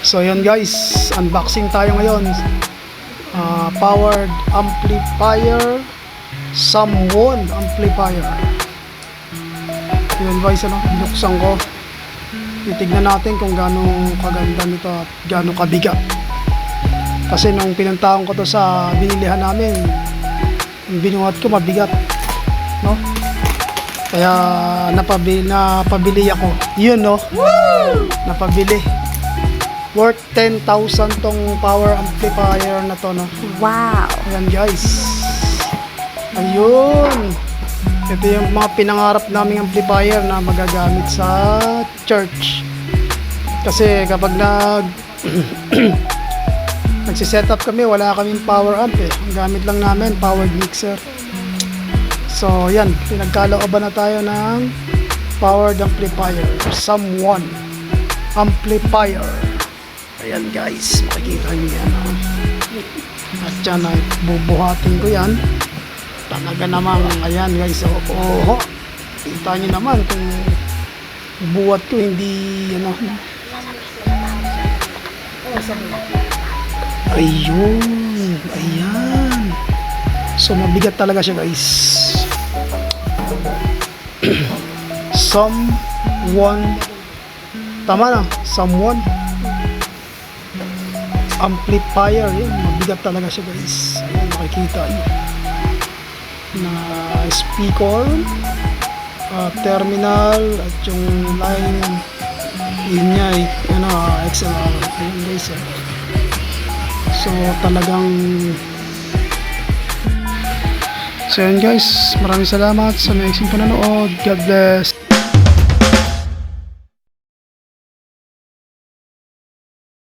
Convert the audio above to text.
So yun guys, unboxing tayo ngayon. Powered amplifier, SAM1 amplifier. Yun guys, binuksan ko. Titignan natin kung gaano kaganda nito at gaano kabigat. Kasi nung pinuntahan ko to sa binilihan namin, yung binuhat ko mabigat, no? Kaya napabili ako. Yun, no? Woo! Napabili. Worth 10,000 tong power amplifier na to, no? Wow! Ayan guys. Ayun. Ito yung mga pinangarap naming amplifier na magagamit sa church. Kasi kapag nagsisetup kami, wala kaming power amp eh. Ang gamit lang namin, powered mixer. So yan, pinagkalooban na tayo ng powered amplifier, SAM1 amplifier. Ayan guys, makikita nyo yan. At yan ay bubuhatin ko yan. Talaga namang, ayan guys, oh, kita nyo naman kung buhat ko hindi, ayun, ayan. So mabigat talaga siya guys. SAM1, tama na, SAM1 amplifier, yun, mabigat talaga siya guys. Ayan, makikita nyo na speaker, terminal at yung line yun niya XLR. Ayan guys, so talagang so yun guys, maraming salamat sa mga panonood. God bless.